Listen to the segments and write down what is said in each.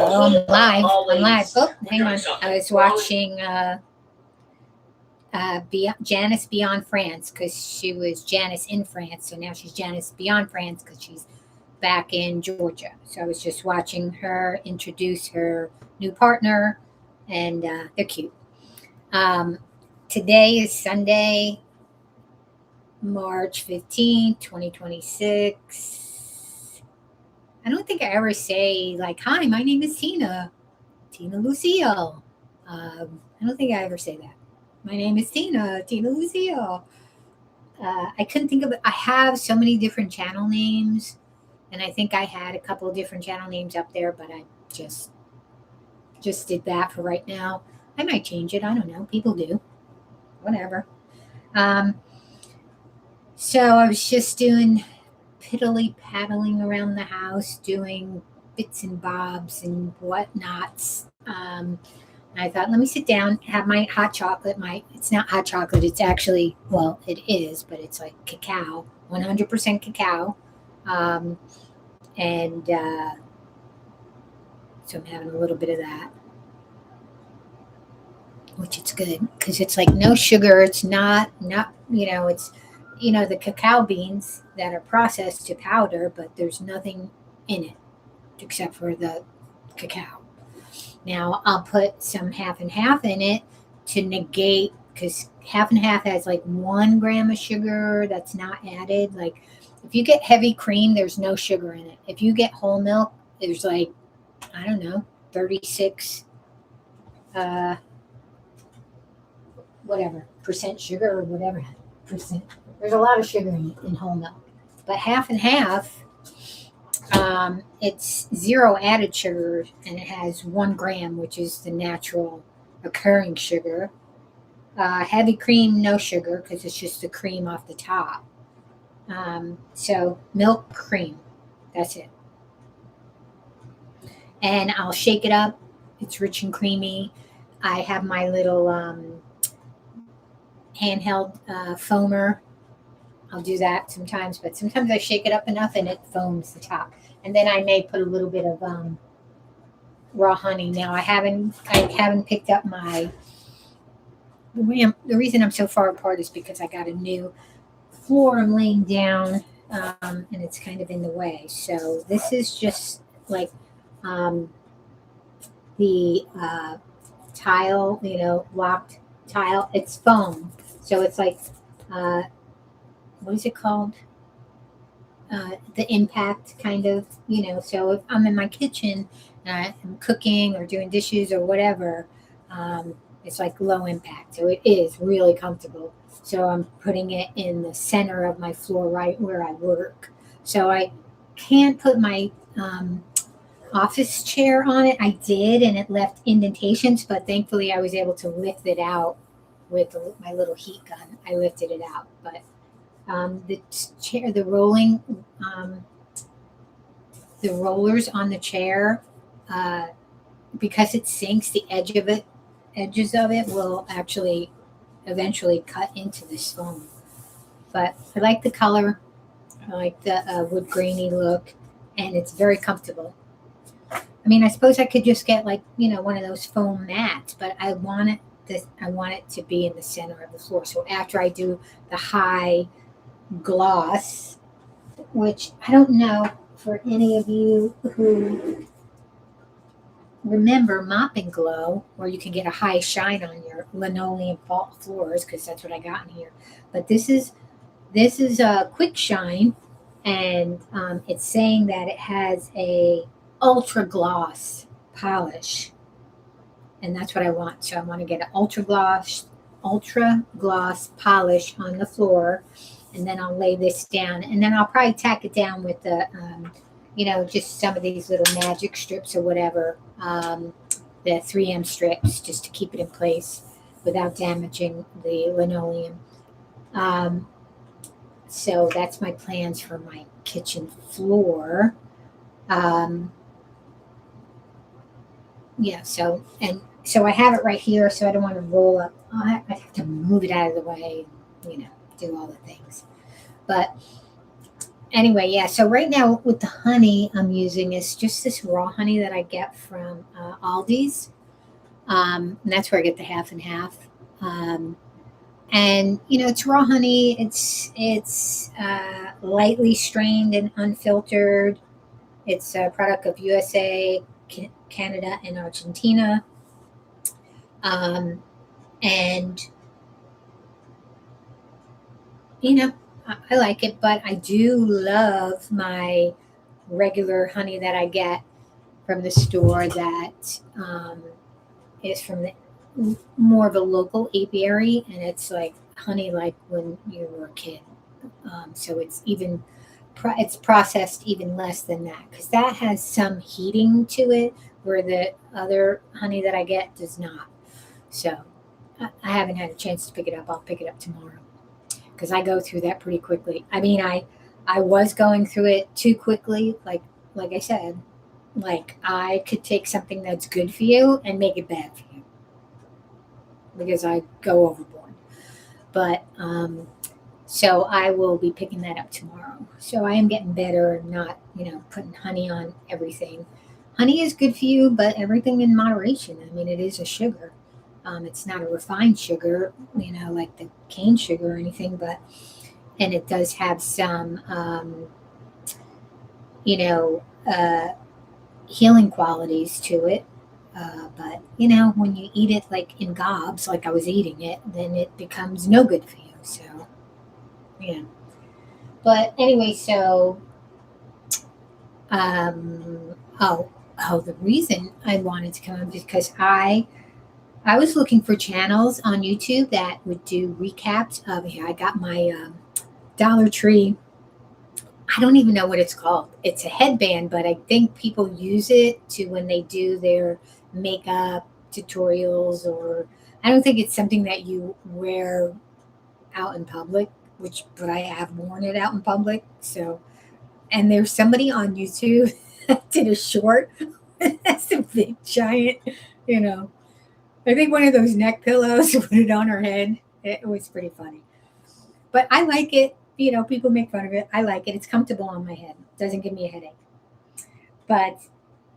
I'm live. I'm live. Oh, hang on. I was watching Janice Beyond France because she was Janice in France. So now she's Janice Beyond France because she's back in Georgia. So I was just watching her introduce her new partner, and they're cute. Today is Sunday, March 15th, 2026. I don't think I ever say, like, hi, my name is Tina Lucille. I don't think I ever say that. My name is Tina Lucille. I couldn't think of it. I have so many different channel names, and I think I had a couple of different channel names up there, but I just did that for right now. I might change it. I don't know. People do. Whatever. So I was just doing piddly paddling around the house, doing bits and bobs and whatnots. I thought, let me sit down, have my hot chocolate. It's not hot chocolate. It's actually, well, it is, but it's like cacao, 100% cacao. So I'm having a little bit of that, which it's good because it's like no sugar. It's not, it's, the cacao beans that are processed to powder, but there's nothing in it except for the cacao. Now I'll put some half and half in it to negate, because half and half has like 1 gram of sugar that's not added. Like if you get heavy cream, there's no sugar in it. If you get whole milk, there's like, I don't know, 36 percent sugar or whatever percent. There's a lot of sugar in whole milk. But half and half, it's 0 added sugar, and it has 1 gram, which is the natural occurring sugar. Heavy cream, no sugar, because it's just the cream off the top. So milk, cream, that's it. And I'll shake it up. It's rich and creamy. I have my little handheld foamer. I'll do that sometimes, but sometimes I shake it up enough and it foams the top. And then I may put a little bit of raw honey. Now I haven't picked up my. The reason I'm so far apart is because I got a new floor I'm laying down, and it's kind of in the way. So this is just like the tile, locked tile. It's foam, so it's like. What is it called? The impact kind of, so if I'm in my kitchen and I'm cooking or doing dishes or whatever, it's like low impact. So it is really comfortable. So I'm putting it in the center of my floor, right where I work. So I can't put my office chair on it. I did, and it left indentations, but thankfully I was able to lift it out with my little heat gun. I lifted it out, but the chair, the rollers on the chair, because it sinks, the edges of it will actually eventually cut into this foam. But I like the color. I like the wood grainy look, and it's very comfortable. I mean, I suppose I could just get like one of those foam mats, but I want it to be in the center of the floor. So after I do the high gloss, which I don't know for any of you who remember Mop and Glow, where you can get a high shine on your linoleum floors, because that's what I got in here. But this is a quick shine, and it's saying that it has a ultra gloss polish, and that's what I want. So I want to get an ultra gloss polish on the floor. And then I'll lay this down, and then I'll probably tack it down with the, just some of these little magic strips or whatever, the 3M strips, just to keep it in place without damaging the linoleum. So that's my plans for my kitchen floor. So I have it right here, so I don't want to roll up. I have to move it out of the way, do all the things. But Anyway, yeah. So right now with the honey I'm using is just this raw honey that I get from Aldi's. And that's where I get the half and half. Um, and it's raw honey. It's lightly strained and unfiltered. It's a product of USA, Canada, and Argentina. Um, and you know, I like it, but I do love my regular honey that I get from the store that is from the more of a local apiary, and it's like honey like when you were a kid. So it's even it's processed even less than that because that has some heating to it, where the other honey that I get does not. So I haven't had a chance to pick it up. I'll pick it up tomorrow because I go through that pretty quickly. I mean, I was going through it too quickly, like I said. Like I could take something that's good for you and make it bad for you because I go overboard. But so I will be picking that up tomorrow. So I am getting better and not, putting honey on everything. Honey is good for you, but everything in moderation. I mean, it is a sugar. It's not a refined sugar, like the cane sugar or anything, but and it does have some, you know, uh, healing qualities to it. But when you eat it like in gobs, like I was eating it, then it becomes no good for you. So yeah. But anyway, so oh, the reason I wanted to come on is because I was looking for channels on YouTube that would do recaps of. Yeah, I got my Dollar Tree. I don't even know what it's called. It's a headband, but I think people use it to when they do their makeup tutorials, or I don't think it's something that you wear out in public, but I have worn it out in public. So, and there's somebody on YouTube that did a short. That's a big giant, you know. I think one of those neck pillows, put it on her head. It was pretty funny. But I like it. People make fun of it. I like it. It's comfortable on my head. Doesn't give me a headache. But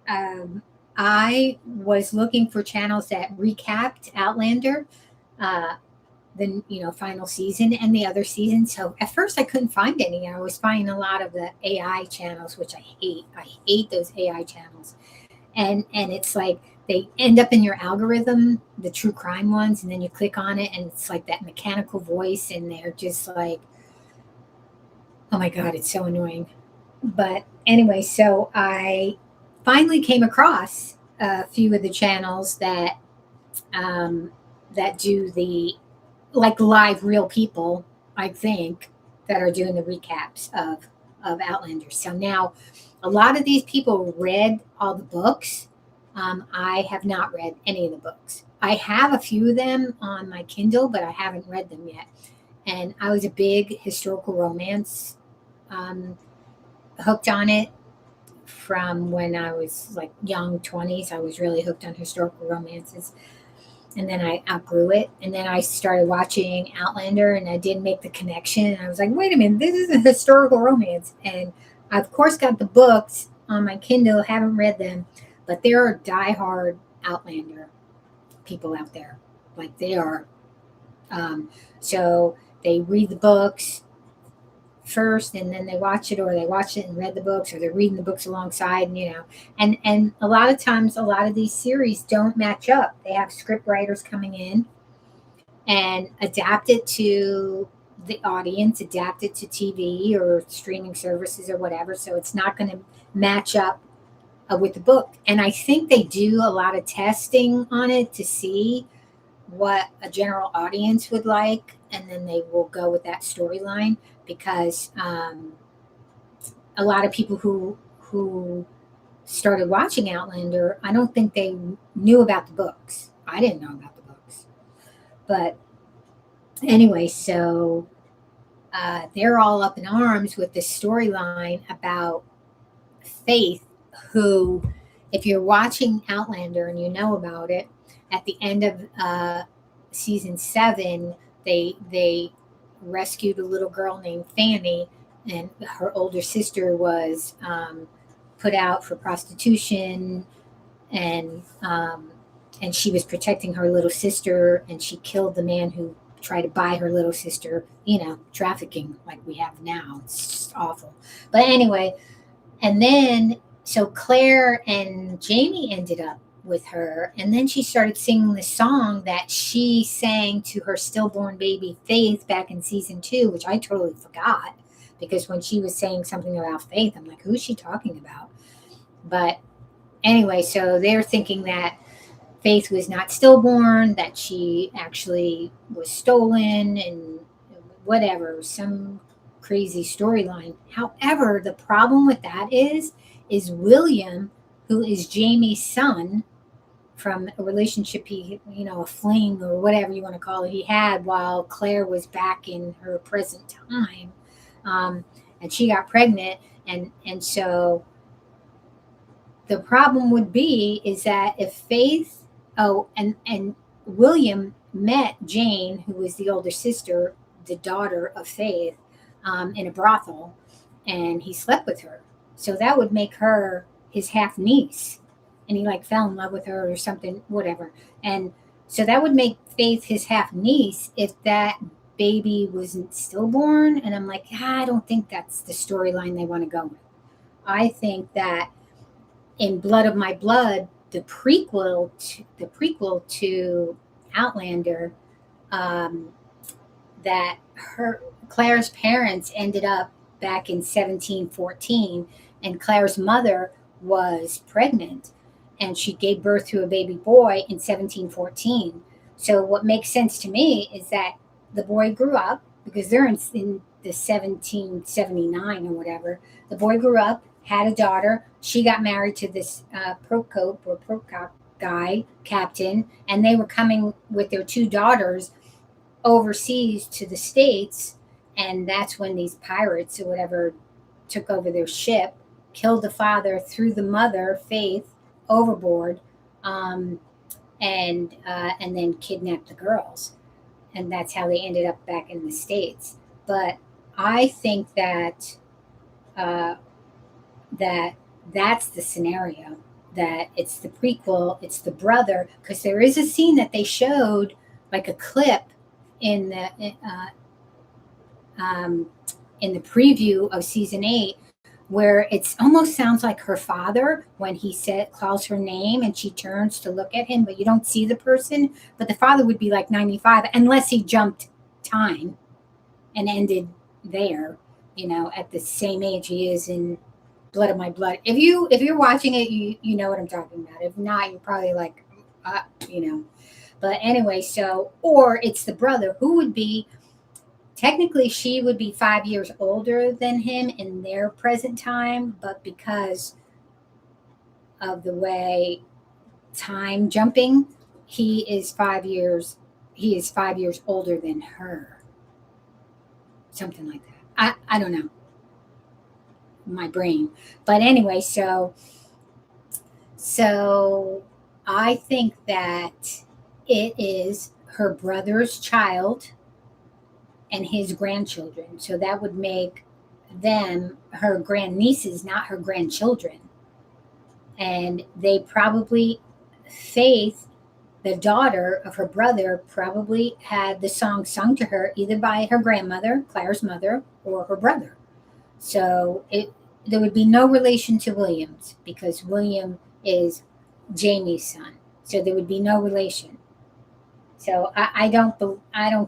um, I was looking for channels that recapped Outlander, uh, the final season and the other seasons. So at first I couldn't find any. I was finding a lot of the AI channels, which I hate. I hate those AI channels. And it's like they end up in your algorithm, the true crime ones, and then you click on it, and it's like that mechanical voice, and they're just like, oh my god, it's so annoying. But anyway, so I finally came across a few of the channels um, that do the like live real people, I think, that are doing the recaps of Outlander. So now a lot of these people read all the books. I have not read any of the books. I have a few of them on my Kindle, but I haven't read them yet. And I was a big historical romance um, hooked on it from when I was like young 20s. I was really hooked on historical romances. And then I outgrew it. And then I started watching Outlander, and I did make the connection. And I was like, wait a minute, this is a historical romance. And I, of course, got the books on my Kindle, haven't read them, but there are diehard Outlander people out there. Like they are. Um, so they read the books first and then they watch it, or they watch it and read the books, or they're reading the books alongside, and a lot of times a lot of these series don't match up. They have script writers coming in and adapt it to the audience, adapt it to TV or streaming services or whatever, so it's not going to match up with the book. And I think they do a lot of testing on it to see what a general audience would like, and then they will go with that storyline, because a lot of people who started watching Outlander, I don't think they knew about the books. I didn't know about the books, but anyway, so they're all up in arms with this storyline about Faith, who, if you're watching Outlander and you know about it, at the end of season 7, they rescued a little girl named Fanny, and her older sister was put out for prostitution, and and she was protecting her little sister, and she killed the man who tried to buy her little sister. Trafficking like we have now. It's just awful. But anyway, and then so Claire and Jamie ended up with her, and then she started singing the song that she sang to her stillborn baby Faith back in season 2, which I totally forgot, because when she was saying something about Faith, I'm like, who's she talking about? But anyway, so they're thinking that Faith was not stillborn, that she actually was stolen, and whatever, some crazy storyline. However, the problem with that is William, who is Jamie's son from a relationship a fling or whatever you want to call it, he had while Claire was back in her present time, and she got pregnant, and so the problem would be is that if Faith, and William met Jane, who was the older sister, the daughter of Faith, in a brothel, and he slept with her. So that would make her his half niece, and he like fell in love with her or something, whatever. And so that would make Faith his half niece if that baby wasn't stillborn. And I'm like, I don't think that's the storyline they want to go with. I think that in Blood of My Blood, the prequel to Outlander, um, that her Claire's parents ended up back in 1714, and Claire's mother was pregnant, and she gave birth to a baby boy in 1714. So what makes sense to me is that the boy grew up, because they're in the 1779 or whatever. The boy grew up, had a daughter. She got married to this Prokop guy, captain, and they were coming with their 2 daughters overseas to the States. And that's when these pirates or whatever took over their ship, killed the father, threw the mother, Faith, overboard, um, and then kidnapped the girls. And that's how they ended up back in the States. But I think that uh, that that's the scenario, that it's the prequel, it's the brother, because there is a scene that they showed, like a clip in um, the preview of season 8, where it almost sounds like her father when he calls her name and she turns to look at him, but you don't see the person. But the father would be like 95, unless he jumped time and ended there, at the same age he is in Blood of My Blood. If you're watching it, you know what I'm talking about. If not, you're probably like, uh, you know. But anyway, or it's the brother, who would be technically, she would be 5 years older than him in their present time, but because of the way time jumping, he is 5 years older than her. Something like that. I don't know. My brain. But anyway, so I think that it is her brother's child and his grandchildren. So that would make them her grandnieces, not her grandchildren. And they probably, Faith, the daughter of her brother, probably had the song sung to her either by her grandmother, Claire's mother, or her brother. So there would be no relation to Williams, because William is Jamie's son. So there would be no relation. So I don't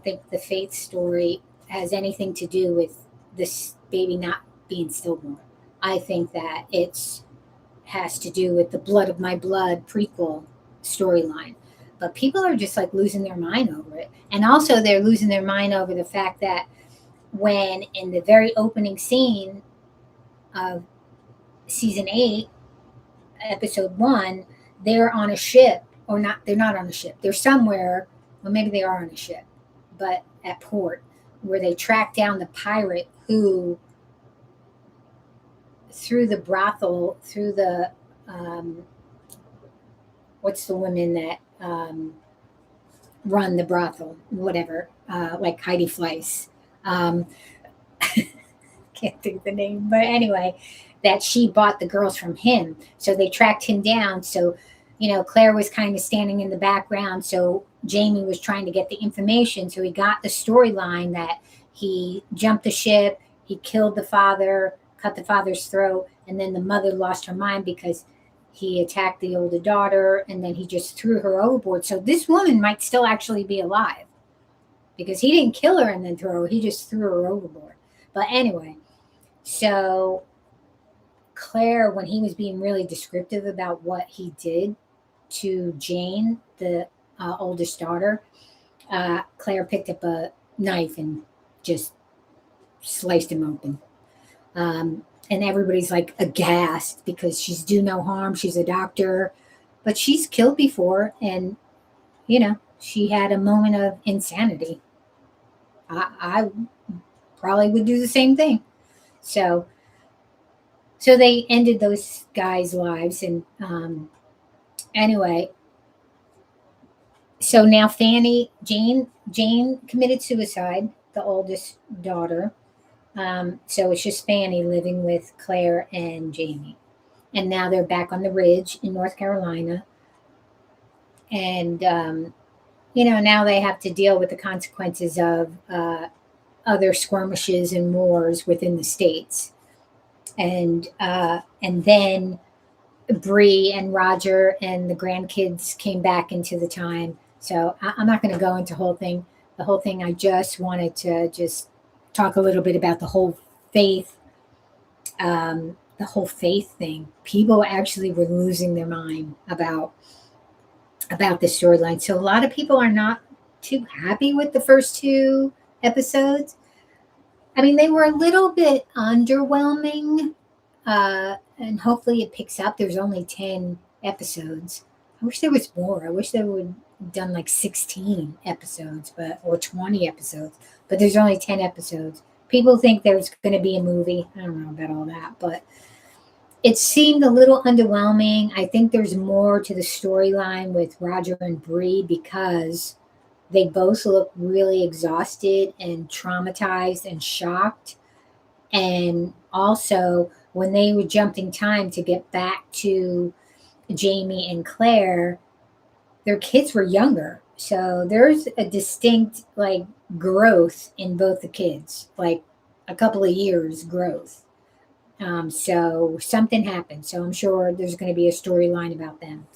think the Faith story has anything to do with this baby not being stillborn. I think that it has to do with the Blood of My Blood prequel storyline. But people are just like losing their mind over it. And also they're losing their mind over the fact that when in the very opening scene of season 8, episode 1, they're on a ship, or not, they're not on a ship. They're somewhere, well, maybe they are on a ship, but at port, where they track down the pirate who, through the brothel, through the, what's the women that run the brothel, whatever, like Heidi Fleiss. Can't can't think of the name, but anyway, that she bought the girls from him. So they tracked him down. So, Claire was kind of standing in the background. So Jamie was trying to get the information. So he got the storyline that he jumped the ship, he killed the father, cut the father's throat, and then the mother lost her mind because he attacked the older daughter, and then he just threw her overboard. So this woman might still actually be alive because he didn't kill her and then throw her, he just threw her overboard. But anyway, so Claire, when he was being really descriptive about what he did to Jane, the oldest daughter, Claire picked up a knife and just sliced him open. And everybody's like aghast because she's do no harm. She's a doctor, but she's killed before, and she had a moment of insanity. I probably would do the same thing. So, so they ended those guys' lives, and anyway, so now Jane committed suicide, the oldest daughter. So it's just Fanny living with Claire and Jamie. And now they're back on the ridge in North Carolina. And, now they have to deal with the consequences of other skirmishes and wars within the states. And then Bree and Roger and the grandkids came back into the time. So I'm not going to go into the whole thing. I just wanted to just talk a little bit about the whole faith thing. People actually were losing their mind about the storyline. So a lot of people are not too happy with the first two episodes. I mean, they were a little bit underwhelming, and hopefully it picks up. There's only 10 episodes. I wish there was more. I wish they would have done like 16 episodes, or 20 episodes. But there's only 10 episodes. People think there's going to be a movie. I don't know about all that, but it seemed a little underwhelming. I think there's more to the storyline with Roger and Bree because they both look really exhausted and traumatized and shocked. And also, when they would jump in time to get back to Jamie and Claire, their kids were younger. So there's a distinct growth in both the kids, like a couple of years growth. So something happened. So I'm sure there's going to be a storyline about them.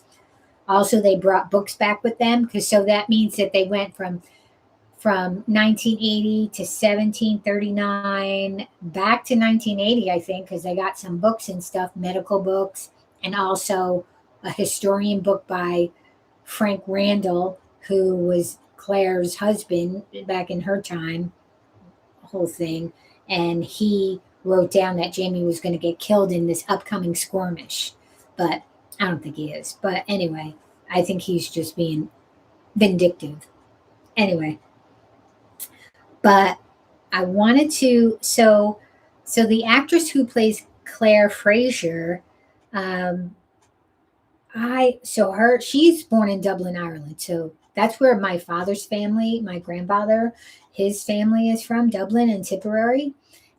Also, they brought books back with them so that means that they went from 1980 to 1739 back to 1980, I think, because they got some books and stuff, medical books, and also a historian book by Frank Randall, who was Claire's husband back in her time, whole thing. And he wrote down that Jamie was going to get killed in this upcoming skirmish. But I don't think he is. But anyway, I think he's just being vindictive. Anyway, but I wanted to, so the actress who plays Claire Fraser, she's born in Dublin, Ireland. So that's where my father's family, my grandfather, his family is from, Dublin and Tipperary.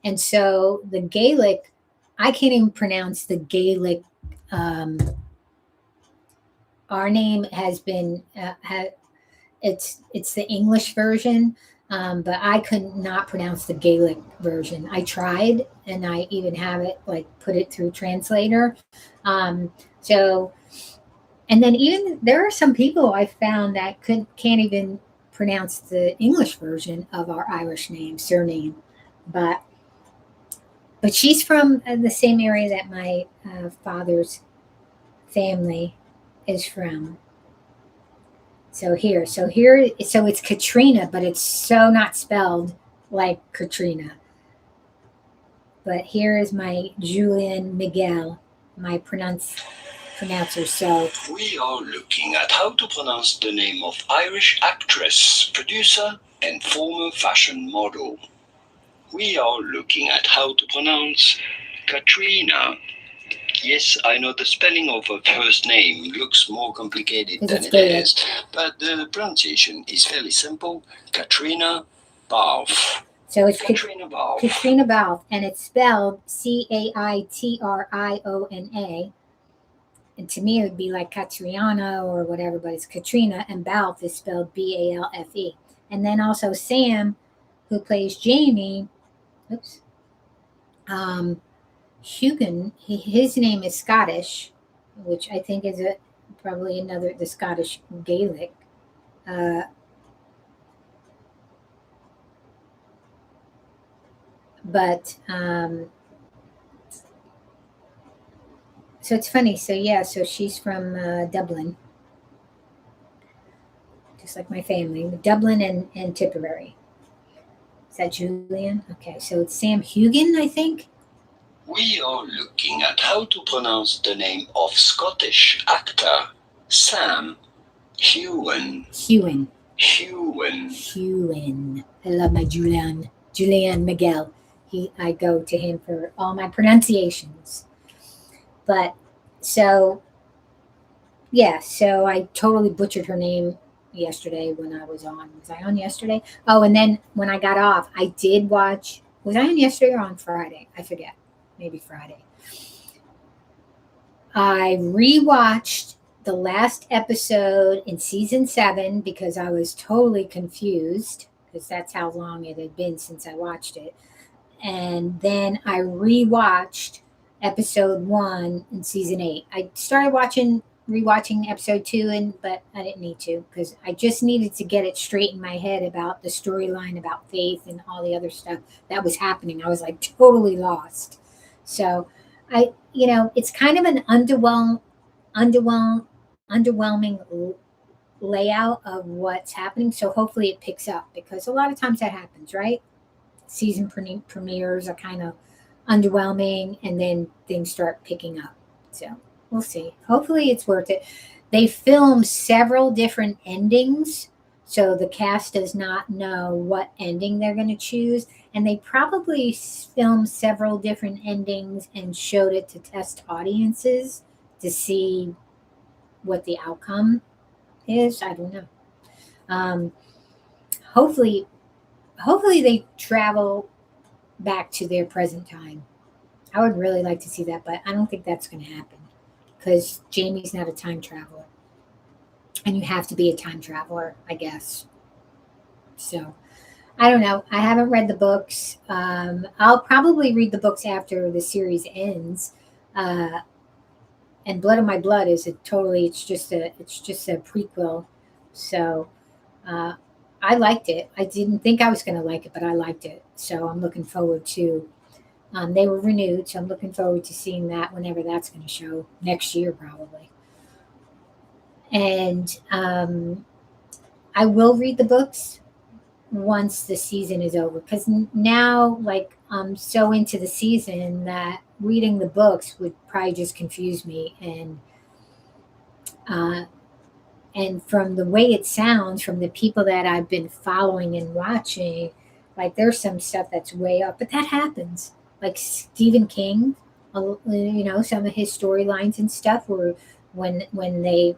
And so the Gaelic, I can't even pronounce the Gaelic. Our name has been, it's the English version, but I could not pronounce the Gaelic version. I tried, and I even have it put it through translator. So, and then even there are some people I found that can't even pronounce the English version of our Irish surname, but she's from the same area that my father's family is from. So it's Caitriona, but it's so not spelled like Katrina. But here is my Julian Miguel, my pronouncer. So we are looking at how to pronounce the name of Irish actress, producer, and former fashion model. We are looking at how to pronounce Caitriona. Yes, I know the spelling of her first name looks more complicated than it is, but the pronunciation is fairly simple. Caitriona Balfe. So it's Balfe. Caitriona Balfe, and it's spelled Caitriona. And to me, it would be like Caitriona or whatever, but it's Katrina, and Balfe is spelled Balfe. And then also Sam, who plays Jamie, oops, Heughan, his name is Scottish, which I think is probably the Scottish Gaelic. Uh, but so it's funny. So yeah, so she's from Dublin, just like my family, Dublin and Tipperary. Is that Julian? Okay, so it's Sam Heughan, I think. We are looking at how to pronounce the name of Scottish actor Sam Heughan. Heughan. Heughan. Heughan. I love my Julian Miguel. I go to him for all my pronunciations. But so yeah, so I totally butchered her name yesterday when I was on. Was I on yesterday? Oh, and then when I got off, I did watch. Was I on yesterday or on Friday? I forget. Maybe Friday. I rewatched the last episode in season 7 because I was totally confused because that's how long it had been since I watched it. And then I rewatched episode 1 in season 8. I started rewatching episode 2, but I didn't need to because I just needed to get it straight in my head about the storyline about Faith and all the other stuff that was happening. I was like totally lost. So it's kind of an underwhelming layout of what's happening. So hopefully it picks up because a lot of times that happens, right? Season premieres are kind of underwhelming and then things start picking up. So we'll see. Hopefully it's worth it. They filmed several different endings, so the cast does not know what ending they're going to choose. And they probably filmed several different endings and showed it to test audiences to see what the outcome is. I don't know. Um, hopefully, hopefully they travel back to their present time. I would really like to see that, but I don't think that's going to happen because Jamie's not a time traveler. And you have to be a time traveler, I guess. So I don't know. I haven't read the books. I'll probably read the books after the series ends. Uh, and Blood of My Blood is it's just a prequel. So uh, I liked it. I didn't think I was going to like it, but I liked it. So I'm looking forward to. They were renewed, so I'm looking forward to seeing that whenever that's going to show next year, probably. And I will read the books once the season is over because now, like, I'm so into the season that reading the books would probably just confuse me. Uh, and from the way it sounds, from the people that I've been following and watching, like, there's some stuff that's way up, but that happens. Like Stephen King, some of his storylines and stuff were when they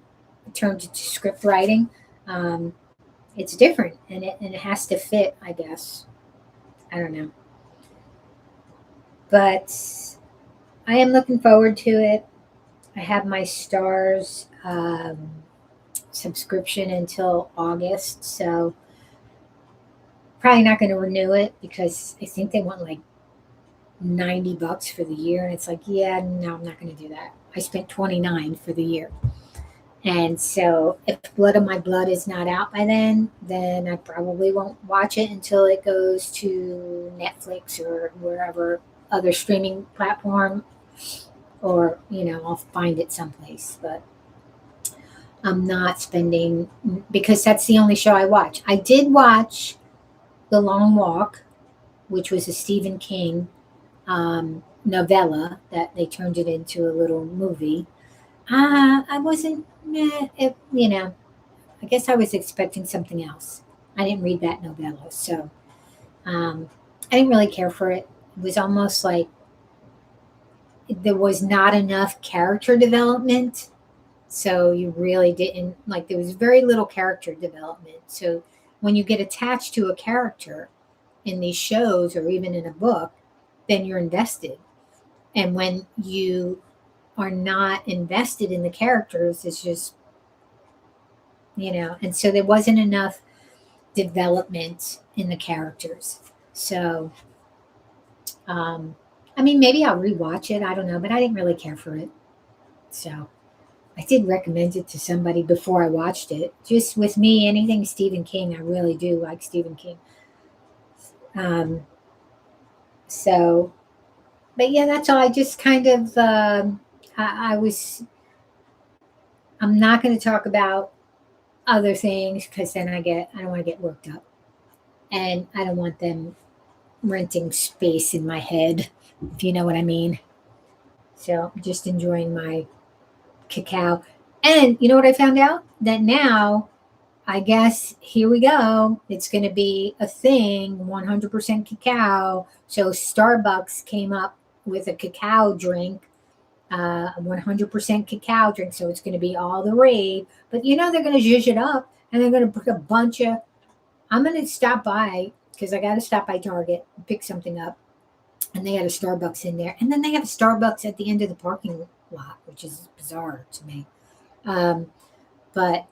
turned to script writing, um, it's different and it has to fit, I guess. I don't know, but I am looking forward to it. I have my Stars subscription until August, so probably not going to renew it because I think they want like $90 for the year, and it's like, yeah, no, I'm not going to do that. I spent 29 for the year. And so if Blood of My Blood is not out by then I probably won't watch it until it goes to Netflix or wherever other streaming platform, or I'll find it someplace. But I'm not spending, because that's the only show I watch. I did watch The Long Walk, which was a Stephen King novella that they turned it into a little movie. I wasn't, I guess I was expecting something else. I didn't read that novella, so I didn't really care for it. It was almost like there was not enough character development, so you really didn't there was very little character development. So when you get attached to a character, in these shows or even in a book, then you're invested. And when you are not invested in the characters, it's just, and so there wasn't enough development in the characters. So, I mean, maybe I'll rewatch it. I don't know, but I didn't really care for it. So I did recommend it to somebody before I watched it. Just with me, anything Stephen King, I really do like Stephen King. Um, so, but yeah, that's all. I just kind of, I'm not going to talk about other things because then I don't want to get worked up. And I don't want them renting space in my head, if you know what I mean. So I'm just enjoying my cacao. And you know what I found out? That now, I guess, here we go. It's going to be a thing 100% cacao. So Starbucks came up with a cacao drink, a 100% cacao drink. So it's going to be all the rave. But they're going to zhuzh it up and they're going to put a bunch of. I'm going to stop by because I got to stop by Target and pick something up. And they had a Starbucks in there. And then they have a Starbucks at the end of the parking lot, which is bizarre to me. But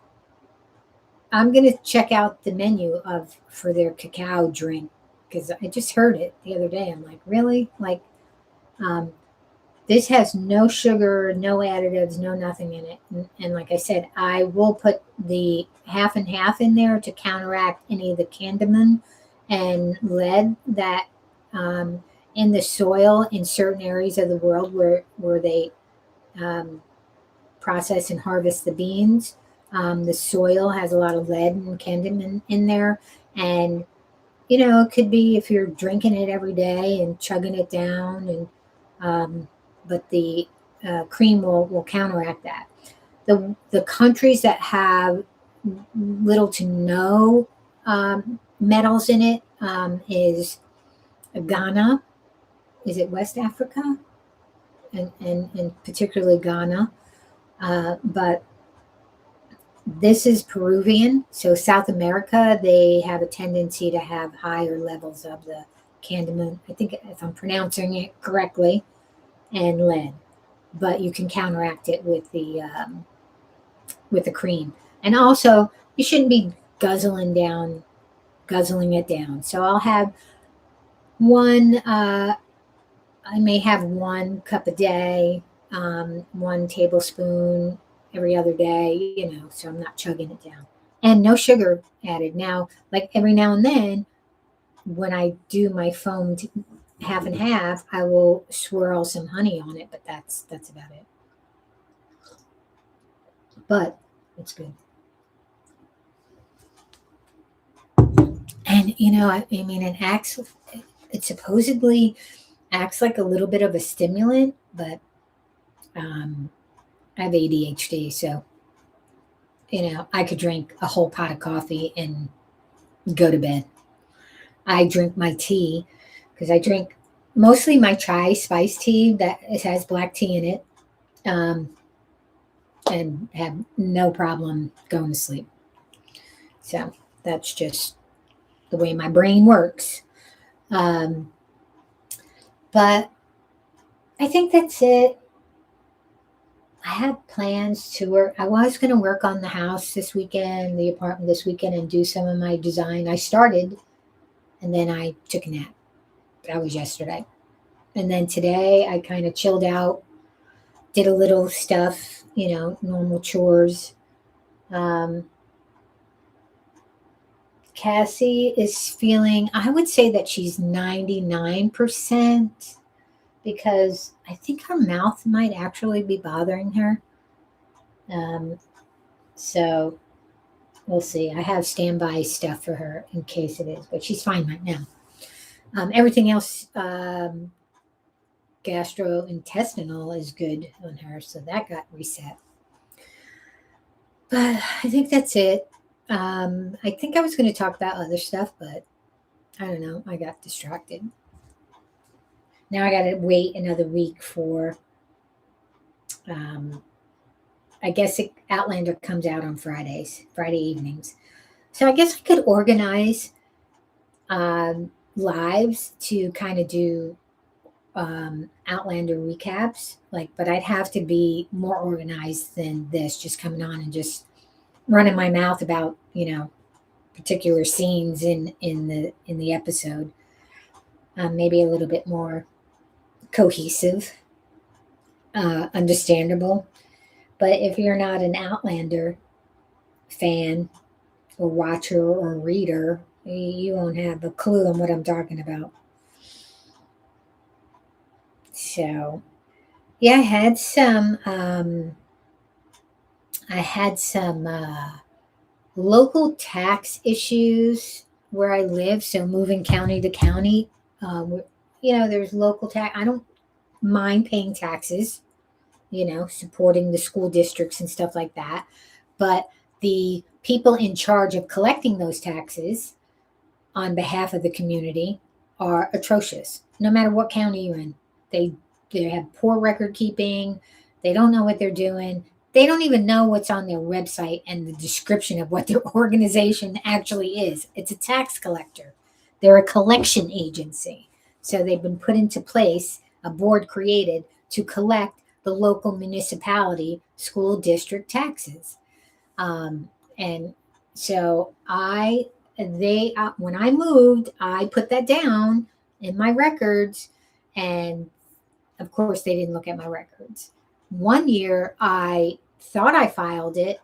I'm going to check out the menu for their cacao drink because I just heard it the other day. I'm like, really? Like, this has no sugar, no additives, no nothing in it. And like I said, I will put the half and half in there to counteract any of the cadmium and lead that in the soil in certain areas of the world where they process and harvest the beans. The soil has a lot of lead and cadmium in there. And, it could be if you're drinking it every day and chugging it down, but the cream will counteract that. The countries that have little to no metals in it is Ghana. Is it West Africa? And particularly Ghana. But this is Peruvian. So South America, they have a tendency to have higher levels of the cadmium. I think if I'm pronouncing it correctly, and lead. But you can counteract it with the cream. And also, you shouldn't be guzzling it down. So I'll have one. I may have 1 cup a day, 1 tablespoon every other day, so I'm not chugging it down. And no sugar added. Now, like every now and then, when I do my foamed half and half, I will swirl some honey on it, but that's about it. But it's good. And I mean, it supposedly acts like a little bit of a stimulant, but I have ADHD, so I could drink a whole pot of coffee and go to bed. I drink my tea because I drink mostly my chai spice tea that it has black tea in it, and have no problem going to sleep. So that's just the way my brain works. But I think that's it. I had plans to work. I was going to work on the house this weekend, the apartment this weekend, and do some of my design. I started, and then I took a nap. That was yesterday. And then today I kind of chilled out, did a little stuff, normal chores. Cassie is feeling, I would say that she's 99% because I think her mouth might actually be bothering her. So we'll see. I have standby stuff for her in case it is, but she's fine right now. Everything else, gastrointestinal is good on her, so that got reset. But I think that's it. I think I was going to talk about other stuff, but I don't know. I got distracted. Now I got to wait another week for. I guess Outlander comes out on Friday evenings. So I guess I could organize lives to kind of do Outlander recaps, like, but I'd have to be more organized than this, just coming on and just running my mouth about, particular scenes in the episode. Maybe a little bit more cohesive, understandable. But if you're not an Outlander fan or watcher or reader, you won't have a clue on what I'm talking about. So, yeah, I had some local tax issues where I live. So moving county to county, there's local tax. I don't mind paying taxes, supporting the school districts and stuff like that. But the people in charge of collecting those taxes on behalf of the community are atrocious. No matter what county you're in, they they have poor record keeping. They don't know what they're doing. They don't even know what's on their website and the description of what their organization actually is. It's a tax collector. They're a collection agency. So they've been put into place, a board created to collect the local municipality school district taxes. And so when I moved, I put that down in my records, and of course, they didn't look at my records. One year, I thought I filed it,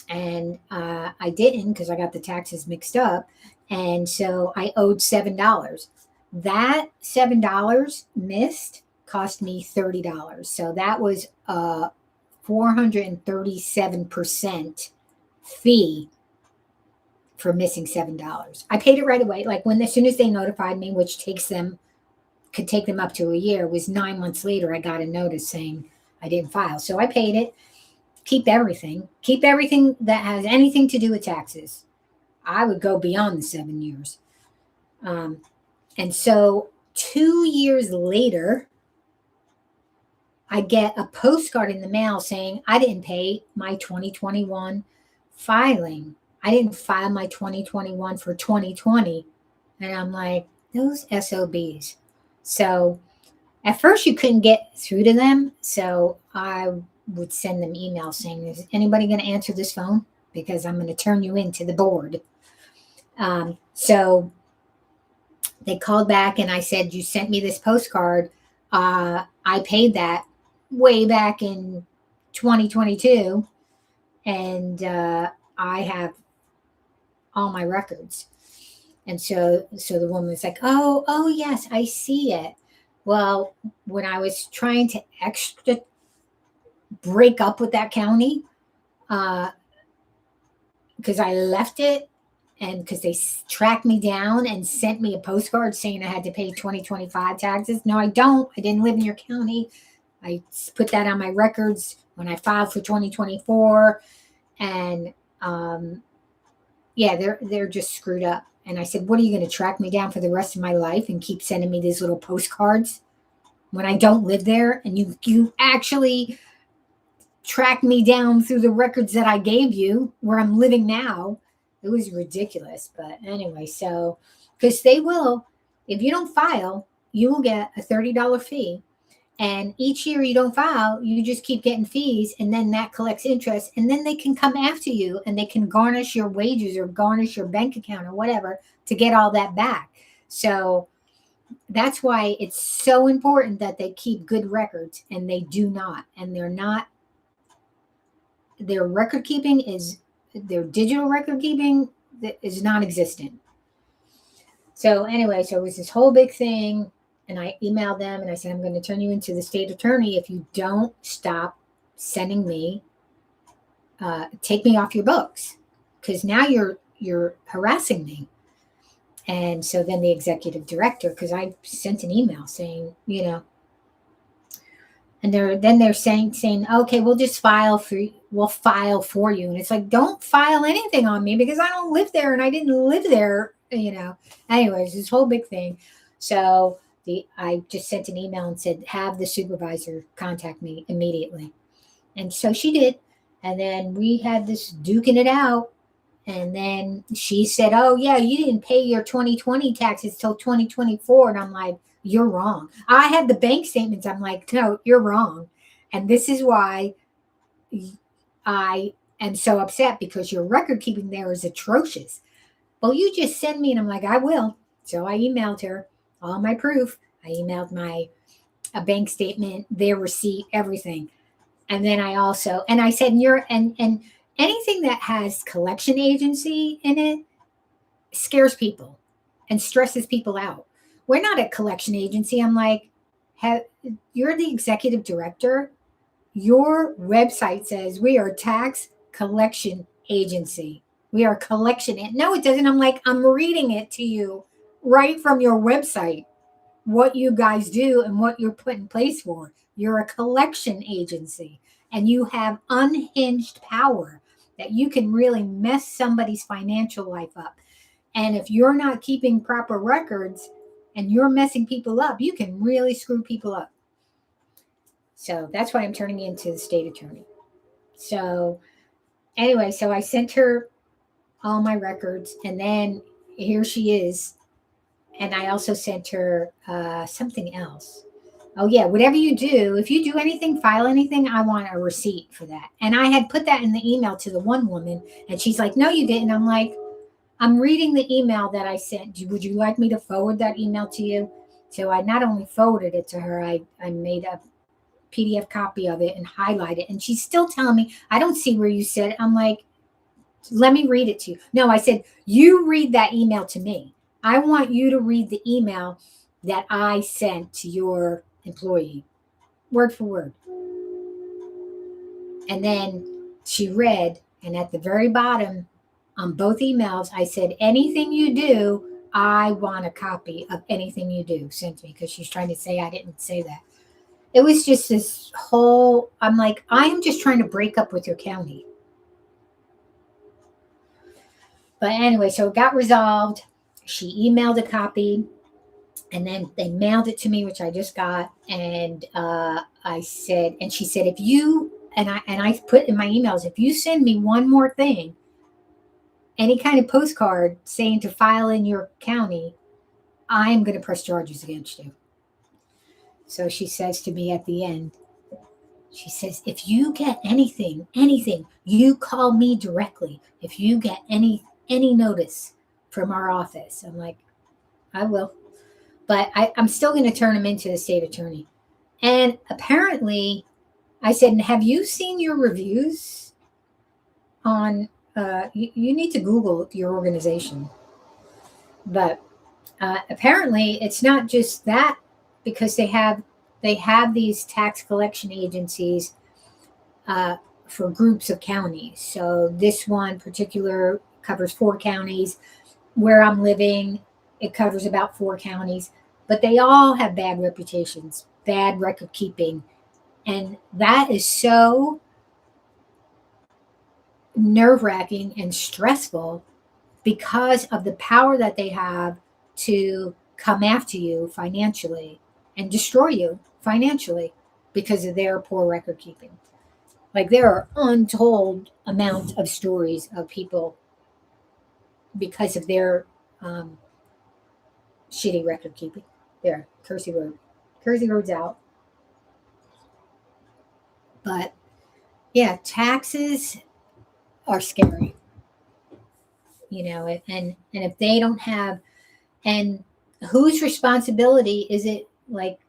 and I didn't because I got the taxes mixed up, and so I owed $7. That $7 missed cost me $30. So that was a 437% fee for missing $7. I paid it right away. Like as soon as they notified me, which could take them up to a year, was 9 months later, I got a notice saying I didn't file. So I paid it. Keep everything that has anything to do with taxes. I would go beyond the 7 years. And so 2 years later, I get a postcard in the mail saying I didn't pay my 2021 filing. I didn't file my 2021 for 2020. And I'm like, those SOBs. So at first you couldn't get through to them. So I would send them emails saying, is anybody going to answer this phone? Because I'm going to turn you into the board. So they called back and I said, you sent me this postcard. I paid that way back in 2022. And I have all my records. And so the woman was like, oh yes, I see it. Well, when I was trying to extra break up with that county, because I left it and because they tracked me down and sent me a postcard saying I had to pay 2025 taxes. No, I don't. I didn't live in your county. I put that on my records when I filed for 2024. And they're just screwed up. And I said, what are you going to track me down for the rest of my life and keep sending me these little postcards when I don't live there? And you actually track me down through the records that I gave you where I'm living now. It was ridiculous. But anyway, so because they will, if you don't file, you will get a $30 fee. And each year you don't file, you just keep getting fees, and then that collects interest, and then they can come after you and they can garnish your wages or garnish your bank account or whatever to get all that back. So that's why it's so important that they keep good records, and they do not. And their record keeping their digital record keeping is non-existent. So anyway, so it was this whole big thing. And I emailed them and I said, I'm going to turn you into the state attorney if you don't stop sending me, take me off your books, because now you're harassing me. And so then the executive director, because I sent an email saying, and they're saying, okay, we'll file for you. And it's like, don't file anything on me because I don't live there and I didn't live there, Anyways, this whole big thing. So I just sent an email and said, have the supervisor contact me immediately. And so she did. And then we had this duking it out. And then she said, oh, yeah, you didn't pay your 2020 taxes till 2024. And I'm like, you're wrong. I had the bank statements. I'm like, no, you're wrong. And this is why I am so upset, because your record keeping there is atrocious. Well, you just send me. And I'm like, I will. So I emailed her all my proof. I emailed my a bank statement, their receipt, everything. And then I said, and anything that has collection agency in it scares people and stresses people out. We're not a collection agency. I'm like, you're the executive director. Your website says we are a tax collection agency. We are collection. No, it doesn't. I'm like, I'm reading it to you right from your website, what you guys do and what you're put in place for. You're a collection agency, and you have unhinged power that you can really mess somebody's financial life up. And if you're not keeping proper records and you're messing people up, you can really screw people up. So that's why I'm turning into the state attorney. So anyway, so I sent her all my records, and then here she is. And I also sent her something else. Oh, yeah, whatever you do, if you do anything, file anything, I want a receipt for that. And I had put that in the email to the one woman, and she's like, no, you didn't. I'm like, I'm reading the email that I sent. Would you like me to forward that email to you? So I not only forwarded it to her, I made a PDF copy of it and highlighted it. And she's still telling me, I don't see where you said it. I'm like, let me read it to you. No, I said, you read that email to me. I want you to read the email that I sent to your employee, word for word. And then she read, and at the very bottom on both emails, I said, anything you do, I want a copy of anything you do sent to me, because she's trying to say I didn't say that. It was just this whole, I'm like, I am just trying to break up with your county. But anyway, so it got resolved. She emailed a copy, and then they mailed it to me, which I just got. And I said, and she said, if you, and I put in my emails, if you send me one more thing, any kind of postcard saying to file in your county, I am going to press charges against you. So she says to me at the end, she says, if you get anything, you call me directly. If you get any notice from our office. I'm like, I will. But I'm still going to turn him into the state attorney. And apparently, I said, have you seen your reviews on, you need to Google your organization. But apparently, it's not just that, because they have these tax collection agencies for groups of counties. So this one particular covers 4 counties. Where I'm living, it covers about 4 counties, but they all have bad reputations, bad record keeping. And that is so nerve-wracking and stressful, because of the power that they have to come after you financially and destroy you financially because of their poor record keeping. Like, there are untold amounts of stories of people, because of their shitty record keeping. There, Cursey Road. Cursey Road's out. But yeah, taxes are scary. And if they don't have, and whose responsibility is it? Like,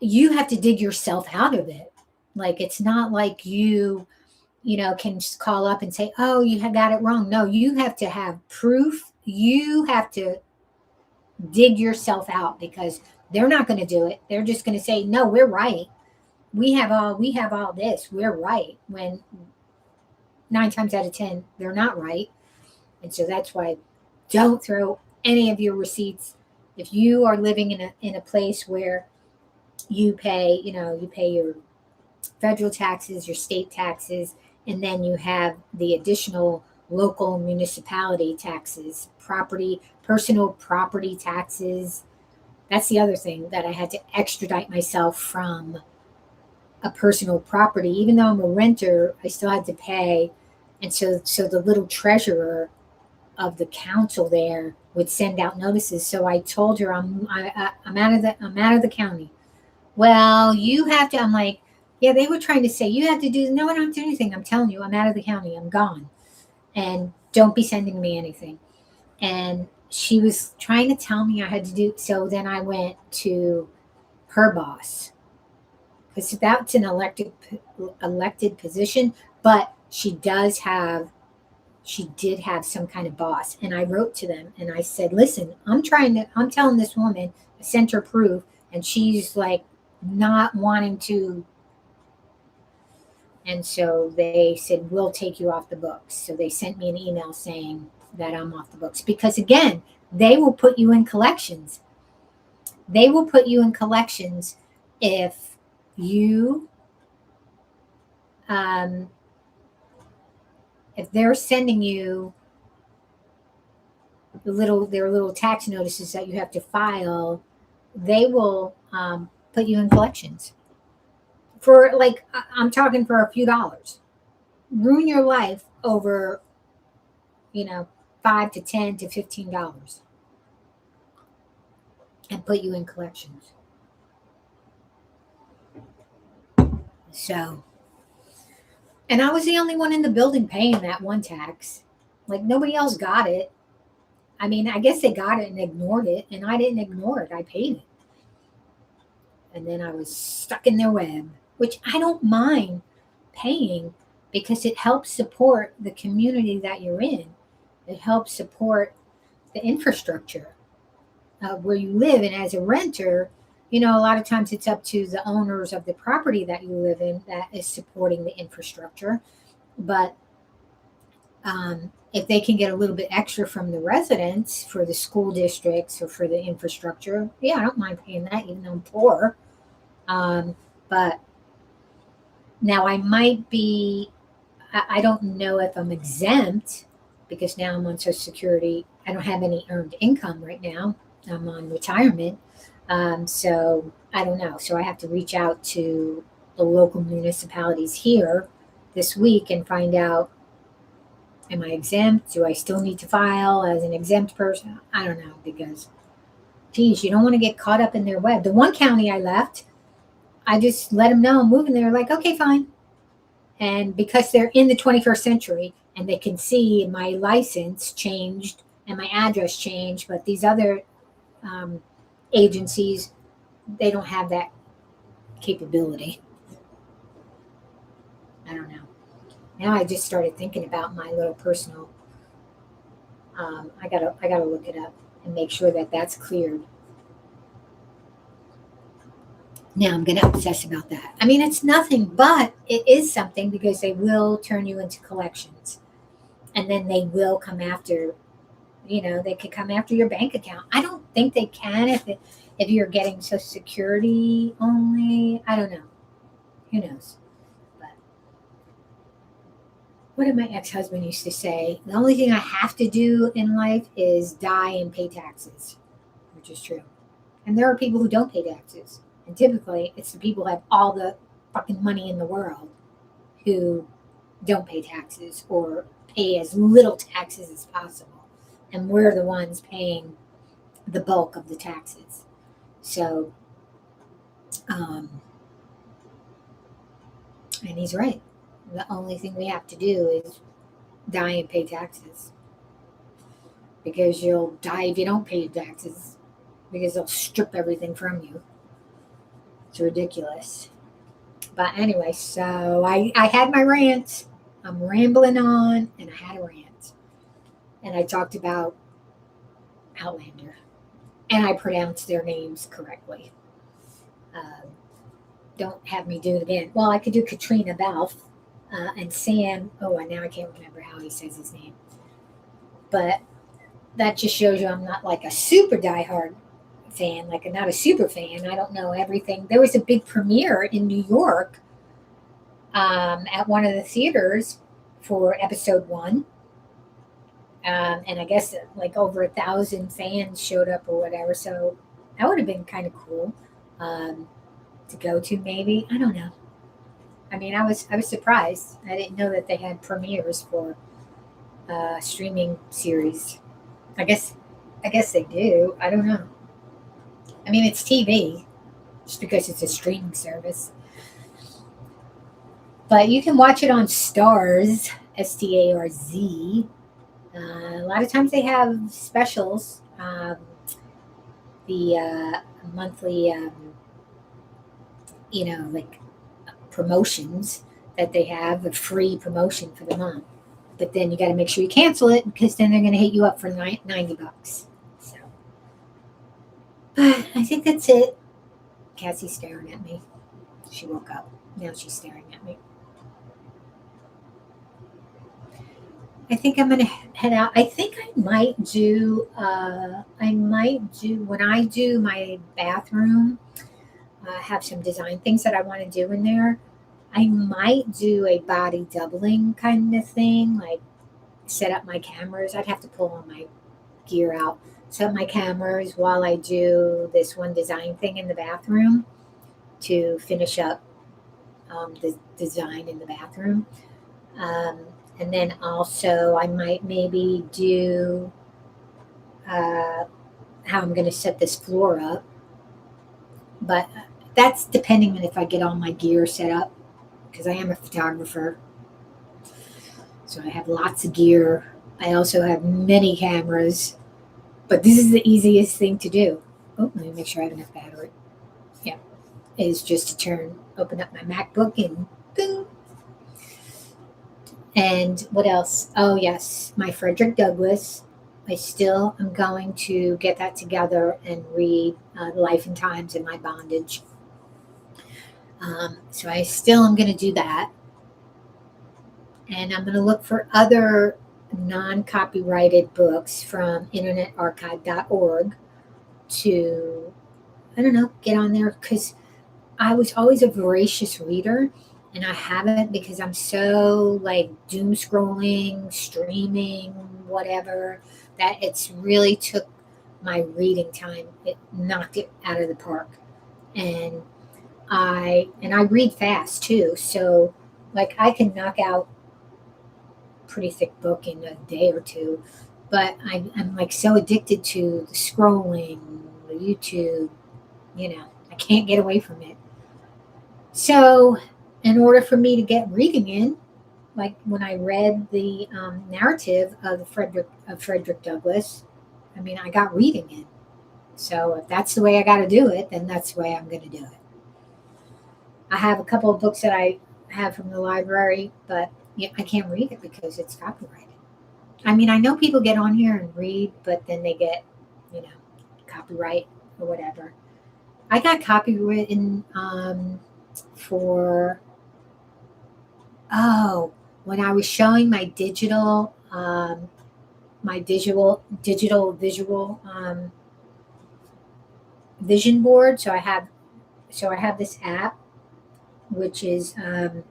you have to dig yourself out of it. Like, it's not like you can just call up and say, oh, you have got it wrong. No, you have to have proof. You have to dig yourself out, because they're not going to do it. They're just going to say, no, we're right. We have all this. We're right. When 9 times out of 10, they're not right. And so that's why, don't throw any of your receipts. If you are living in a place where you pay your federal taxes, your state taxes, and then you have the additional local municipality taxes, personal property taxes. That's the other thing, that I had to extradite myself from a personal property. Even though I'm a renter, I still had to pay And so the little treasurer of the council there would send out notices. So I told her I'm out of the county. Well, you have to. I'm like, yeah. They were trying to say you have to do. No, I don't have to do anything. I'm telling you, I'm out of the county. I'm gone, and don't be sending me anything. And she was trying to tell me I had to do. So then I went to her boss because that's an elected position, but she did have some kind of boss. And I wrote to them and I said, listen, I'm telling this woman, I sent her proof, and she's like not wanting to. And so they said, we'll take you off the books. So they sent me an email saying that I'm off the books because, again, they will put you in collections. They will put you in collections if you, um, if they're sending you their little tax notices that you have to file, they will put you in collections for like I'm talking for a few dollars. Ruin your life over, you know, $5 to $10 to $15, and put you in collections. So, and I was the only one in the building paying that one tax. Like nobody else got it. I mean, I guess they got it and ignored it, and I didn't ignore it. I paid it. And then I was stuck in their web, which I don't mind paying because it helps support the community that you're in. It helps support the infrastructure where you live. And as a renter, you know, a lot of times it's up to the owners of the property that you live in that is supporting the infrastructure. But if they can get a little bit extra from the residents for the school districts or for the infrastructure, yeah, I don't mind paying that, even though I'm poor. But now I might be, I don't know if I'm exempt because now I'm on Social Security. I don't have any earned income right now. I'm on retirement. So I don't know. So I have to reach out to the local municipalities here this week and find out, am I exempt? Do I still need to file as an exempt person? I don't know because, geez, you don't want to get caught up in their web. The one county I left, I just let them know I'm moving. They're like, okay, fine. And because they're in the 21st century and they can see my license changed and my address changed, but these other agencies, they don't have that capability. I don't know. Now I just started thinking about my little personal. I gotta look it up and make sure that that's cleared. Now I'm going to obsess about that. I mean, it's nothing, but it is something because they will turn you into collections, and then they will come after. You know, they could come after your bank account. I don't think they can if you're getting Social Security only. I don't know. Who knows? But what did my ex-husband used to say? The only thing I have to do in life is die and pay taxes, which is true. And there are people who don't pay taxes. And typically, it's the people who have all the fucking money in the world who don't pay taxes or pay as little taxes as possible. And we're the ones paying the bulk of the taxes. So, and he's right. The only thing we have to do is die and pay taxes. Because you'll die if you don't pay your taxes. Because they'll strip everything from you. It's ridiculous. But anyway, so I had my rant. I'm rambling on, and I had a rant. And I talked about Outlander. And I pronounced their names correctly. Don't have me do it again. Well, I could do Caitriona Balfe and Sam. Oh, and now I can't remember how he says his name. But that just shows you I'm not like a super diehard fan, like I'm not a super fan. I don't know everything. There was a big premiere in New York at one of the theaters for episode 1. And I guess like over 1,000 fans showed up or whatever. So that would have been kind of cool to go to maybe. I don't know. I mean, I was surprised. I didn't know that they had premieres for streaming series. I guess I guess they do. I don't know. I mean, it's TV just because it's a streaming service, but you can watch it on Stars, Starz. A lot of times they have specials. The monthly, like promotions that they have, a free promotion for the month. But then you got to make sure you cancel it because then they're going to hit you up for $90. So, but I think that's it. Cassie's staring at me. She woke up. Now she's staring at me. I think I'm gonna head out. I think I might do. When I do my bathroom. Have some design things that I want to do in there. I might do a body doubling kind of thing, like set up my cameras. I'd have to pull all my gear out, set up my cameras while I do this one design thing in the bathroom to finish up the design in the bathroom. Um, and then also, I might maybe do uh, how I'm going to set this floor up. But that's depending on if I get all my gear set up because I am a photographer. So I have lots of gear. I also have many cameras, but this is the easiest thing to do. Oh, let me make sure I have enough battery. Yeah, is just to open up my MacBook and boom. And what else? Oh, yes, my Frederick Douglass. I still am going to get that together and read Life and Times in My Bondage. So I still am going to do that. And I'm going to look for other non copyrighted books from internetarchive.org to, I don't know, get on there because I was always a voracious reader and I haven't because I'm so like doom scrolling, streaming, whatever, that it's really took my reading time. It knocked it out of the park. And I read fast too. So like I can knock out pretty thick book in a day or two. But I'm like so addicted to the scrolling, the YouTube, I can't get away from it. So, in order for me to get reading in, like when I read the narrative of Frederick Douglass, I mean, I got reading in. So, if that's the way I got to do it, then that's the way I'm going to do it. I have a couple of books that I have from the library, but yeah, I can't read it because it's copyrighted. I mean, I know people get on here and read, but then they get, you know, copyright or whatever. I got copywritten for oh, when I was showing my digital visual vision board. So I have this app which is the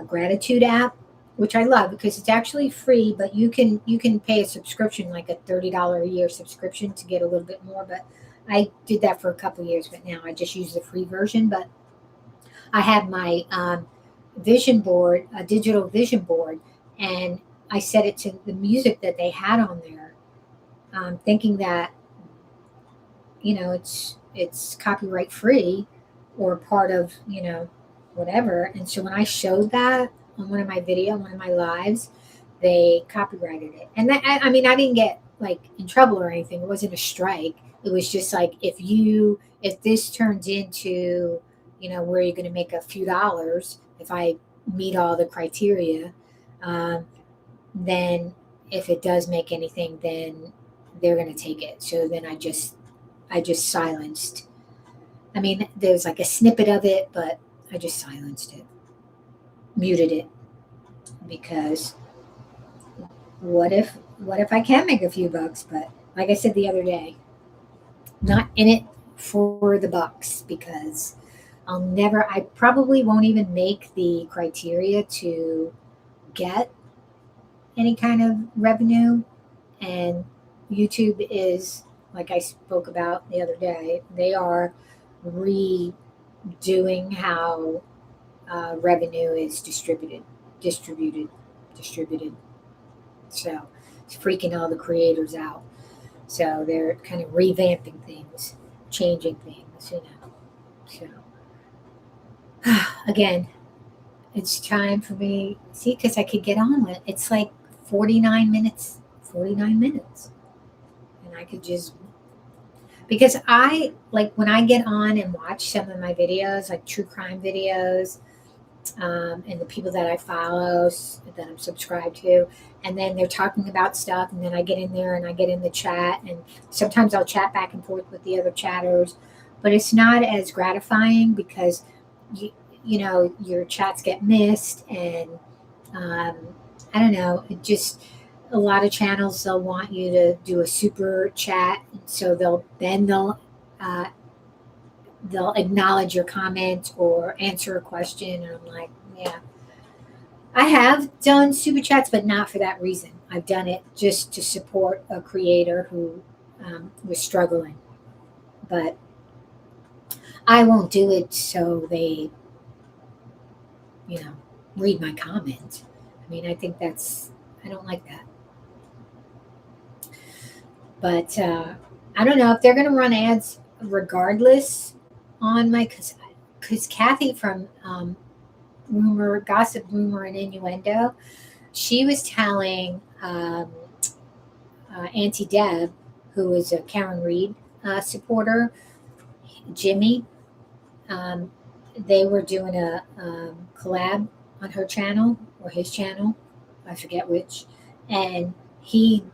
gratitude app, which I love because it's actually free, but you can pay a subscription, like a $30 a year subscription, to get a little bit more. But I did that for a couple of years, but now I just use the free version. But I have my vision board, a digital vision board, and I set it to the music that they had on there, thinking that it's copyright free or part of whatever. And so when I showed that on one of my lives, they copyrighted it. And that, I mean, I didn't get like in trouble or anything. It wasn't a strike. It was just like if this turns into where you're going to make a few dollars if I meet all the criteria, um, then if it does make anything, then they're going to take it. So then I just silenced. I mean, there's like a snippet of it, but I just silenced it, muted it, because what if I can make a few bucks? But like I said the other day, not in it for the bucks, because I probably won't even make the criteria to get any kind of revenue. And YouTube is, like I spoke about the other day, they are redoing how revenue is distributed. So it's freaking all the creators out. So they're kind of revamping things, changing things, So again, it's time for me. See, because I could get on with it. It's like 49 minutes. 49 minutes. And I could just because I like when I get on and watch some of my videos, like true crime videos, and the people that I follow that I'm subscribed to, and then they're talking about stuff, and then I get in there and I get in the chat, and sometimes I'll chat back and forth with the other chatters, but it's not as gratifying because your chats get missed, and um, I don't know, it just a lot of channels they'll want you to do a super chat, so uh, they'll acknowledge your comment or answer a question, and I'm like, yeah, I have done super chats, but not for that reason. I've done it just to support a creator who was struggling, but I won't do it so they, you know, read my comment. I mean, I think I don't like that. But I don't know if they're going to run ads regardless on my, because Kathy from Gossip, Rumor, and Innuendo, she was telling Auntie Deb, who is a Karen Reed supporter, Jimmy, um, they were doing a collab on her channel or his channel, I forget which, and he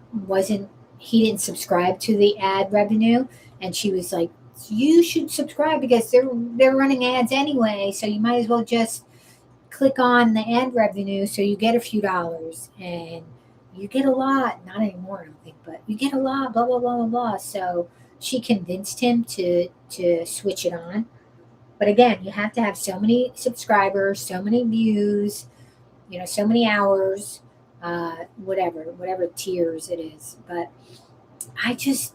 didn't subscribe to the ad revenue, and she was like, you should subscribe because they're running ads anyway, so you might as well just click on the ad revenue so you get a few dollars, and you get a lot, not anymore I don't think, but you get a lot, blah blah blah blah blah. So she convinced him to switch it on, but again, you have to have so many subscribers, so many views, so many hours, whatever tiers it is. But I just,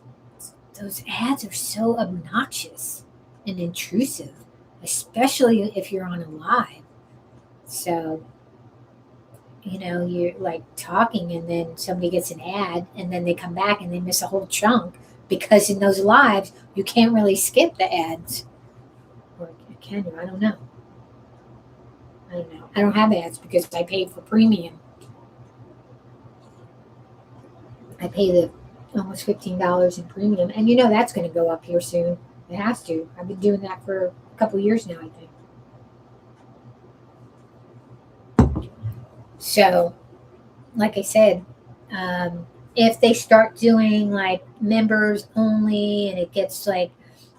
those ads are so obnoxious and intrusive, especially if you're on a live. So, you're like talking and then somebody gets an ad and then they come back and they miss a whole chunk because in those lives, you can't really skip the ads. Or can you? I don't know. I don't have ads because I paid for premium. I pay the almost $15 in premium, and that's going to go up here soon. It has to. I've been doing that for a couple of years now, I think. So, like I said, if they start doing like members only, and it gets like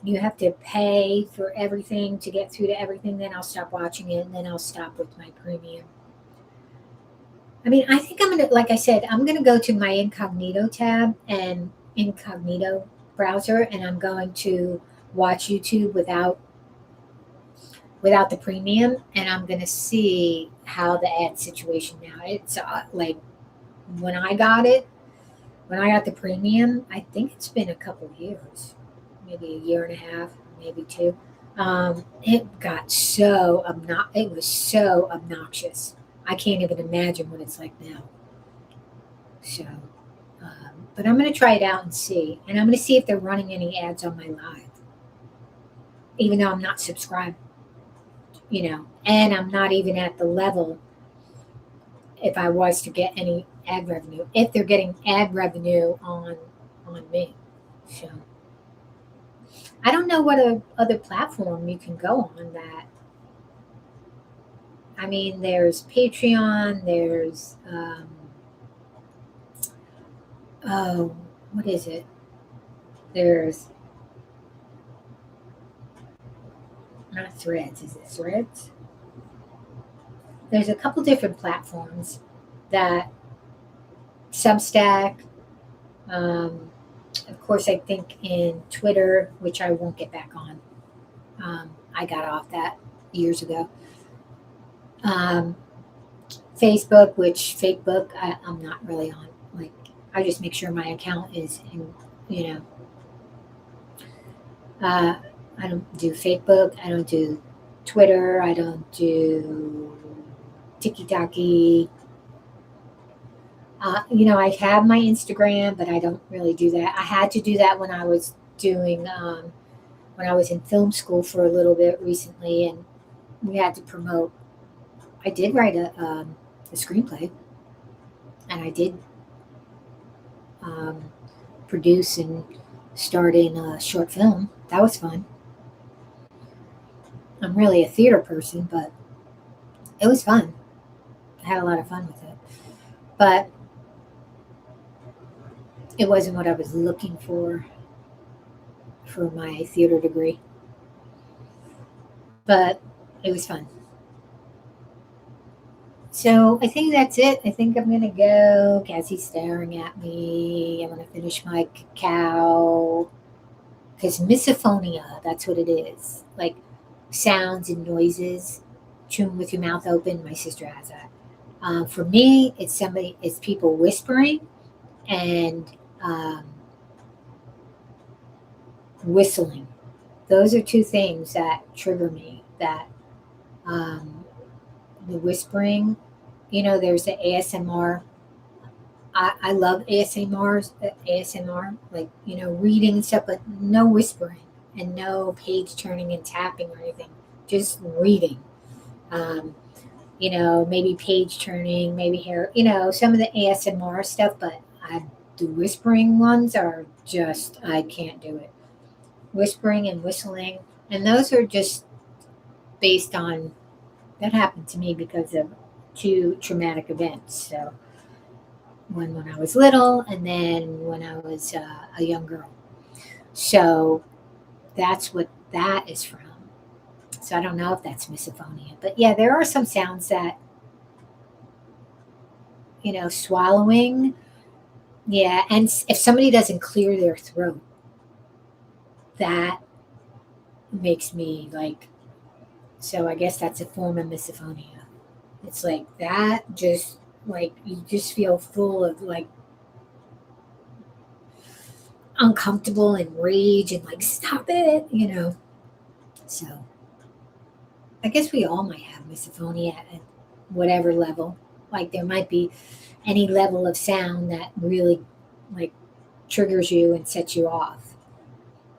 you have to pay for everything to get through to everything, then I'll stop watching it, and then I'll stop with my premium. I mean, I think like I said, I'm going to go to my incognito tab and incognito browser, and I'm going to watch YouTube without the premium, and I'm going to see how the ad situation now. It's like when I got the premium, I think it's been a couple of years, maybe a year and a half, maybe two. It got it was so obnoxious. I can't even imagine what it's like now. So, but I'm going to try it out and see. And I'm going to see if they're running any ads on my live. Even though I'm not subscribed, and I'm not even at the level if I was to get any ad revenue, if they're getting ad revenue on me. So, I don't know what other platform you can go on that. I mean, there's Patreon, there's, what is it? There's, not Threads, is it Threads? There's a couple different platforms that, Substack, of course, I think in Twitter, which I won't get back on. I got off that years ago. Facebook, I'm not really on. Like, I just make sure my account is I don't do Facebook. I don't do Twitter. I don't do TikTok. I have my Instagram, but I don't really do that. I had to do that when I was when I was in film school for a little bit recently, and we had to promote. I did write a screenplay, and I did um, produce and start in a short film. That was fun. I'm really a theater person, but it was fun. I had a lot of fun with it, but it wasn't what I was looking for my theater degree. But it was fun. So I think that's it. I think I'm gonna go. Cassie's staring at me. I'm gonna finish my cacao because misophonia. That's what it is. Like sounds and noises. Chewing with your mouth open. My sister has that. For me, it's people whispering and um, whistling. Those are two things that trigger me. That um, the whispering. There's the ASMR. I love ASMR, like reading and stuff, but no whispering and no page turning and tapping or anything. Just reading. Um, maybe page turning, maybe hair. Some of the ASMR stuff, but the whispering ones are just I can't do it. Whispering and whistling, and those are just based on that happened to me because of two traumatic events. So one when I was little, and then when I was a young girl. So that's what that is from. So I don't know if that's misophonia, but yeah, there are some sounds that swallowing. Yeah, and if somebody doesn't clear their throat, that makes me like. So I guess that's a form of misophonia. It's like that, just like you just feel full of like uncomfortable and rage and like stop it. So I guess we all might have misophonia at whatever level. Like there might be any level of sound that really like triggers you and sets you off.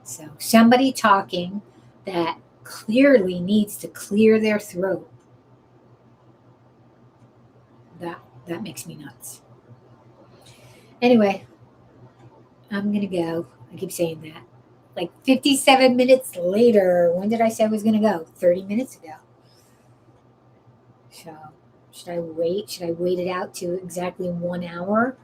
So somebody talking that clearly needs to clear their throat, that makes me nuts. Anyway, I'm gonna go. I keep saying that. Like 57 minutes later. When did I say I was gonna go? 30 minutes ago. So should I wait? Should I wait it out to exactly 1 hour?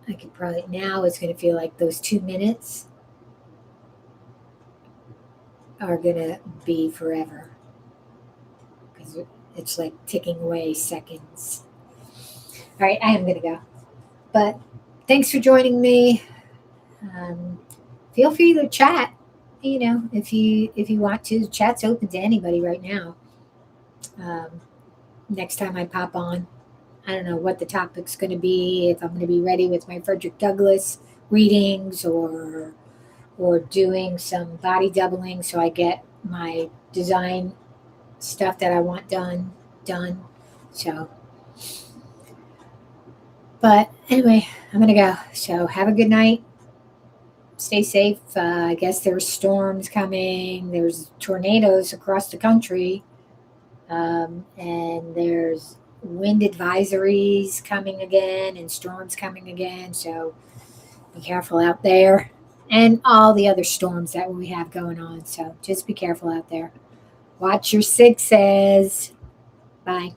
I could probably now it's gonna feel like those 2 minutes are gonna be forever because it's like ticking away seconds. All right, I am gonna go. But thanks for joining me. Um, feel free to chat. If you want to, chat's open to anybody right now. Um, next time I pop on, I don't know what the topic's going to be. If I'm going to be ready with my Frederick Douglass readings or doing some body doubling, so I get my design stuff that I want done. So, but anyway, I'm going to go. So have a good night. Stay safe. I guess there's storms coming. There's tornadoes across the country, and there's wind advisories coming again and storms coming again. So be careful out there, and all the other storms that we have going on. So just be careful out there. Watch your sixes. Bye.